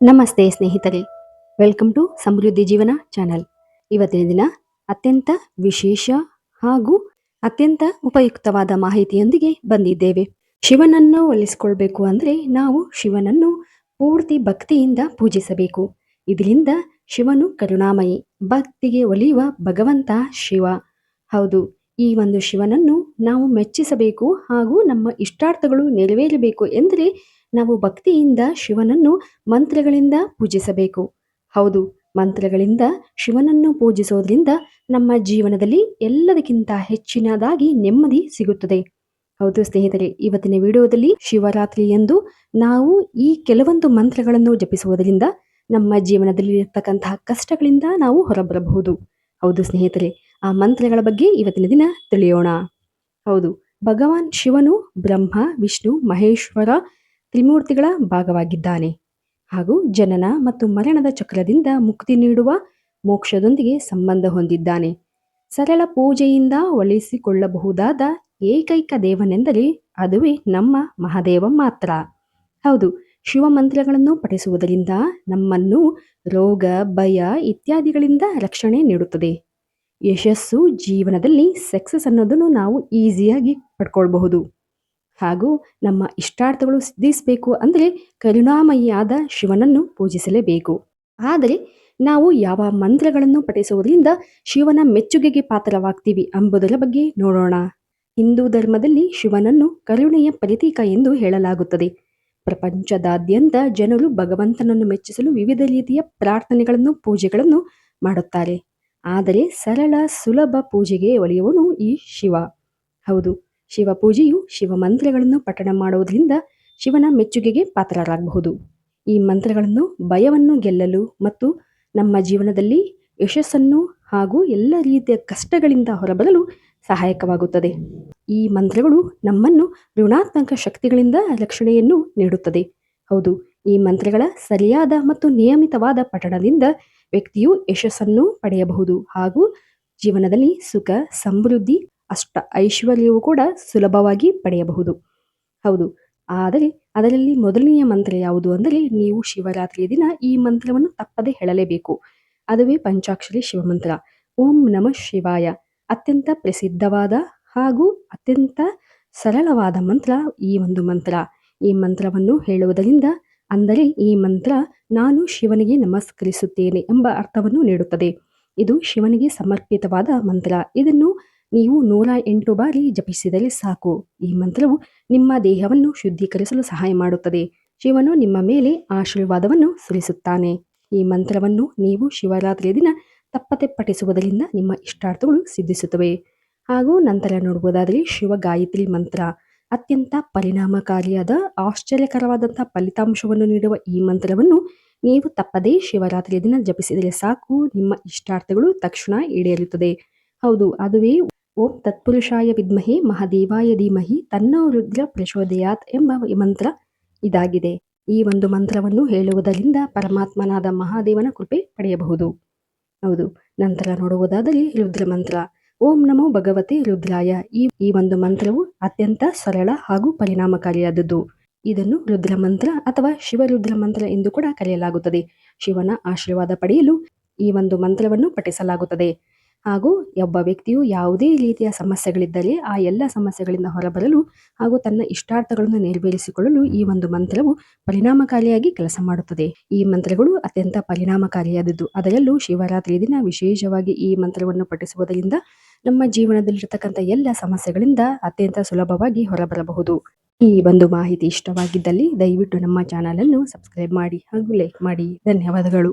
ನಮಸ್ತೆ ಸ್ನೇಹಿತರೆ, welcome to ಸಮೃದ್ಧಿ ಜೀವನ ಚಾನಲ್. ಇವತ್ತಿನ ದಿನ ಅತ್ಯಂತ ವಿಶೇಷ ಹಾಗೂ ಅತ್ಯಂತ ಉಪಯುಕ್ತವಾದ ಮಾಹಿತಿಯೊಂದಿಗೆ ಬಂದಿದ್ದೇವೆ. ಶಿವನನ್ನು ಒಲಿಸಿಕೊಳ್ಬೇಕು ಅಂದರೆ ನಾವು ಶಿವನನ್ನು ಪೂರ್ತಿ ಭಕ್ತಿಯಿಂದ ಪೂಜಿಸಬೇಕು. ಇದರಿಂದ ಶಿವನು ಕರುಣಾಮಯಿ, ಭಕ್ತಿಗೆ ಒಲಿಯುವ ಭಗವಂತ ಶಿವ. ಹೌದು, ಈ ಒಂದು ಶಿವನನ್ನು ನಾವು ಮೆಚ್ಚಿಸಬೇಕು ಹಾಗೂ ನಮ್ಮ ಇಷ್ಟಾರ್ಥಗಳು ನೆರವೇರಬೇಕು ಎಂದರೆ ನಾವು ಭಕ್ತಿಯಿಂದ ಶಿವನನ್ನು ಮಂತ್ರಗಳಿಂದ ಪೂಜಿಸಬೇಕು. ಹೌದು, ಮಂತ್ರಗಳಿಂದ ಶಿವನನ್ನು ಪೂಜಿಸೋದ್ರಿಂದ ನಮ್ಮ ಜೀವನದಲ್ಲಿ ಎಲ್ಲದಕ್ಕಿಂತ ಹೆಚ್ಚಿನದಾಗಿ ನೆಮ್ಮದಿ ಸಿಗುತ್ತದೆ. ಹೌದು ಸ್ನೇಹಿತರೆ, ಇವತ್ತಿನ ವಿಡಿಯೋದಲ್ಲಿ ಶಿವರಾತ್ರಿಯಂದು ನಾವು ಈ ಕೆಲವೊಂದು ಮಂತ್ರಗಳನ್ನು ಜಪಿಸುವುದರಿಂದ ನಮ್ಮ ಜೀವನದಲ್ಲಿ ಇರತಕ್ಕಂತಹ ಕಷ್ಟಗಳಿಂದ ನಾವು ಹೊರಬರಬಹುದು. ಹೌದು ಸ್ನೇಹಿತರೆ, ಆ ಮಂತ್ರಗಳ ಬಗ್ಗೆ ಇವತ್ತಿನ ದಿನ ತಿಳಿಯೋಣ. ಹೌದು, ಭಗವಾನ್ ಶಿವನು ಬ್ರಹ್ಮ, ವಿಷ್ಣು, ಮಹೇಶ್ವರ ತ್ರಿಮೂರ್ತಿಗಳ ಭಾಗವಾಗಿದ್ದಾನೆ ಹಾಗೂ ಜನನ ಮತ್ತು ಮರಣದ ಚಕ್ರದಿಂದ ಮುಕ್ತಿ ನೀಡುವ ಮೋಕ್ಷದೊಂದಿಗೆ ಸಂಬಂಧ ಹೊಂದಿದ್ದಾನೆ. ಸರಳ ಪೂಜೆಯಿಂದ ಒಲಿಸಿಕೊಳ್ಳಬಹುದಾದ ಏಕೈಕ ದೇವನೆಂದರೆ ಅದುವೇ ನಮ್ಮ ಮಹಾದೇವ ಮಾತ್ರ. ಹೌದು, ಶಿವ ಮಂತ್ರಗಳನ್ನು ಪಠಿಸುವುದರಿಂದ ನಮ್ಮನ್ನು ರೋಗ, ಭಯ ಇತ್ಯಾದಿಗಳಿಂದ ರಕ್ಷಣೆ ನೀಡುತ್ತದೆ. ಯಶಸ್ಸು, ಜೀವನದಲ್ಲಿ ಸಕ್ಸಸ್ ಅನ್ನೋದನ್ನು ನಾವು ಈಸಿಯಾಗಿ ಪಡ್ಕೊಳ್ಬಹುದು. ಹಾಗೂ ನಮ್ಮ ಇಷ್ಟಾರ್ಥಗಳು ಸಿದ್ಧಿಸಬೇಕು ಅಂದರೆ ಕರುಣಾಮಯಿಯಾದ ಶಿವನನ್ನು ಪೂಜಿಸಲೇಬೇಕು. ಆದರೆ ನಾವು ಯಾವ ಮಂತ್ರಗಳನ್ನು ಪಠಿಸುವುದರಿಂದ ಶಿವನ ಮೆಚ್ಚುಗೆಗೆ ಪಾತ್ರವಾಗ್ತೀವಿ ಎಂಬುದರ ಬಗ್ಗೆ ನೋಡೋಣ. ಹಿಂದೂ ಧರ್ಮದಲ್ಲಿ ಶಿವನನ್ನು ಕರುಣೆಯ ಪ್ರತೀಕ ಎಂದು ಹೇಳಲಾಗುತ್ತದೆ. ಪ್ರಪಂಚದಾದ್ಯಂತ ಜನರು ಭಗವಂತನನ್ನು ಮೆಚ್ಚಿಸಲು ವಿವಿಧ ರೀತಿಯ ಪ್ರಾರ್ಥನೆಗಳನ್ನು, ಪೂಜೆಗಳನ್ನು ಮಾಡುತ್ತಾರೆ. ಆದರೆ ಸರಳ ಸುಲಭ ಪೂಜೆಗೆ ಒಲಿಯುವನು ಈ ಶಿವ. ಹೌದು, ಶಿವ ಪೂಜೆಯು ಶಿವ ಮಂತ್ರಗಳನ್ನು ಪಠಣ ಮಾಡುವುದರಿಂದ ಶಿವನ ಮೆಚ್ಚುಗೆಗೆ ಪಾತ್ರರಾಗಬಹುದು. ಈ ಮಂತ್ರಗಳನ್ನು ಭಯವನ್ನು ಗೆಲ್ಲಲು ಮತ್ತು ನಮ್ಮ ಜೀವನದಲ್ಲಿ ಯಶಸ್ಸನ್ನು ಹಾಗೂ ಎಲ್ಲ ರೀತಿಯ ಕಷ್ಟಗಳಿಂದ ಹೊರಬರಲು ಸಹಾಯಕವಾಗುತ್ತದೆ. ಈ ಮಂತ್ರಗಳು ನಮ್ಮನ್ನು ಋಣಾತ್ಮಕ ಶಕ್ತಿಗಳಿಂದ ರಕ್ಷಣೆಯನ್ನು ನೀಡುತ್ತದೆ. ಹೌದು, ಈ ಮಂತ್ರಗಳ ಸರಿಯಾದ ಮತ್ತು ನಿಯಮಿತವಾದ ಪಠಣದಿಂದ ವ್ಯಕ್ತಿಯು ಯಶಸ್ಸನ್ನು ಪಡೆಯಬಹುದು ಹಾಗೂ ಜೀವನದಲ್ಲಿ ಸುಖ, ಸಮೃದ್ಧಿ, ಅಷ್ಟ ಐಶ್ವರ್ಯವೂ ಕೂಡ ಸುಲಭವಾಗಿ ಪಡೆಯಬಹುದು. ಹೌದು, ಆದರೆ ಅದರಲ್ಲಿ ಮೊದಲನೆಯ ಮಂತ್ರ ಯಾವುದು ಅಂದರೆ ನೀವು ಶಿವರಾತ್ರಿಯ ದಿನ ಈ ಮಂತ್ರವನ್ನು ತಪ್ಪದೆ ಹೇಳಲೇಬೇಕು. ಅದುವೇ ಪಂಚಾಕ್ಷರಿ ಶಿವಮಂತ್ರ, ಓಂ ನಮಃ ಶಿವಾಯ. ಅತ್ಯಂತ ಪ್ರಸಿದ್ಧವಾದ ಹಾಗೂ ಅತ್ಯಂತ ಸರಳವಾದ ಮಂತ್ರ ಈ ಒಂದು ಮಂತ್ರ. ಈ ಮಂತ್ರವನ್ನು ಹೇಳುವುದರಿಂದ ಅಂದರೆ ಈ ಮಂತ್ರ ನಾನು ಶಿವನಿಗೆ ನಮಸ್ಕರಿಸುತ್ತೇನೆ ಎಂಬ ಅರ್ಥವನ್ನು ನೀಡುತ್ತದೆ. ಇದು ಶಿವನಿಗೆ ಸಮರ್ಪಿತವಾದ ಮಂತ್ರ. ಇದನ್ನು ನೀವು 108 ಬಾರಿ ಜಪಿಸಿದರೆ ಸಾಕು. ಈ ಮಂತ್ರವು ನಿಮ್ಮ ದೇಹವನ್ನು ಶುದ್ಧೀಕರಿಸಲು ಸಹಾಯ ಮಾಡುತ್ತದೆ. ಶಿವನು ನಿಮ್ಮ ಮೇಲೆ ಆಶೀರ್ವಾದವನ್ನು ಸುರಿಸುತ್ತಾನೆ. ಈ ಮಂತ್ರವನ್ನು ನೀವು ಶಿವರಾತ್ರಿಯ ದಿನ ತಪ್ಪದೆ ಪಠಿಸುವುದರಿಂದ ನಿಮ್ಮ ಇಷ್ಟಾರ್ಥಗಳು ಸಿದ್ಧಿಸುತ್ತವೆ. ಹಾಗೂ ನಂತರ ನೋಡುವುದಾದರೆ ಶಿವ ಗಾಯತ್ರಿ ಮಂತ್ರ ಅತ್ಯಂತ ಪರಿಣಾಮಕಾರಿಯಾದ, ಆಶ್ಚರ್ಯಕರವಾದಂಥ ಫಲಿತಾಂಶವನ್ನು ನೀಡುವ ಈ ಮಂತ್ರವನ್ನು ನೀವು ತಪ್ಪದೇ ಶಿವರಾತ್ರಿಯ ದಿನ ಜಪಿಸಿದರೆ ಸಾಕು, ನಿಮ್ಮ ಇಷ್ಟಾರ್ಥಗಳು ತಕ್ಷಣ ಈಡೇರುತ್ತದೆ. ಹೌದು, ಅದುವೇ ಓಂ ತತ್ಪುರುಷಾಯ ವಿದ್ಮಹೆ ಮಹಾದೇವಾಯ ಧೀಮಹಿ ತನ್ನೋ ರುದ್ರ ಪ್ರಚೋದಯಾತ್ ಎಂಬ ಮಂತ್ರ ಇದಾಗಿದೆ. ಈ ಒಂದು ಮಂತ್ರವನ್ನು ಹೇಳುವುದರಿಂದ ಪರಮಾತ್ಮನಾದ ಮಹಾದೇವನ ಕೃಪೆ ಪಡೆಯಬಹುದು. ಹೌದು, ನಂತರ ನೋಡುವುದಾದರೆ ರುದ್ರ ಮಂತ್ರ, ಓಂ ನಮೋ ಭಗವತೆ ರುದ್ರಾಯ. ಈ ಒಂದು ಮಂತ್ರವು ಅತ್ಯಂತ ಸರಳ ಹಾಗೂ ಪರಿಣಾಮಕಾರಿಯಾದದ್ದು. ಇದನ್ನು ರುದ್ರ ಮಂತ್ರ ಅಥವಾ ಶಿವರುದ್ರ ಮಂತ್ರ ಎಂದು ಕೂಡ ಕರೆಯಲಾಗುತ್ತದೆ. ಶಿವನ ಆಶೀರ್ವಾದ ಪಡೆಯಲು ಈ ಒಂದು ಮಂತ್ರವನ್ನು ಪಠಿಸಲಾಗುತ್ತದೆ. ಹಾಗೂ ಒಬ್ಬ ವ್ಯಕ್ತಿಯು ಯಾವುದೇ ರೀತಿಯ ಸಮಸ್ಯೆಗಳಿದ್ದರೆ ಆ ಎಲ್ಲ ಸಮಸ್ಯೆಗಳಿಂದ ಹೊರಬರಲು ಹಾಗೂ ತನ್ನ ಇಷ್ಟಾರ್ಥಗಳನ್ನು ನೆರವೇರಿಸಿಕೊಳ್ಳಲು ಈ ಒಂದು ಮಂತ್ರವು ಪರಿಣಾಮಕಾರಿಯಾಗಿ ಕೆಲಸ ಮಾಡುತ್ತದೆ. ಈ ಮಂತ್ರಗಳು ಅತ್ಯಂತ ಪರಿಣಾಮಕಾರಿಯಾದದ್ದು. ಅದರಲ್ಲೂ ಶಿವರಾತ್ರಿಯ ದಿನ ವಿಶೇಷವಾಗಿ ಈ ಮಂತ್ರವನ್ನು ಪಠಿಸುವುದರಿಂದ ನಮ್ಮ ಜೀವನದಲ್ಲಿರತಕ್ಕಂಥ ಎಲ್ಲ ಸಮಸ್ಯೆಗಳಿಂದ ಅತ್ಯಂತ ಸುಲಭವಾಗಿ ಹೊರಬರಬಹುದು. ಈ ಒಂದು ಮಾಹಿತಿ ಇಷ್ಟವಾಗಿದ್ದಲ್ಲಿ ದಯವಿಟ್ಟು ನಮ್ಮ ಚಾನಲನ್ನು ಸಬ್ಸ್ಕ್ರೈಬ್ ಮಾಡಿ ಹಾಗೂ ಲೈಕ್ ಮಾಡಿ. ಧನ್ಯವಾದಗಳು.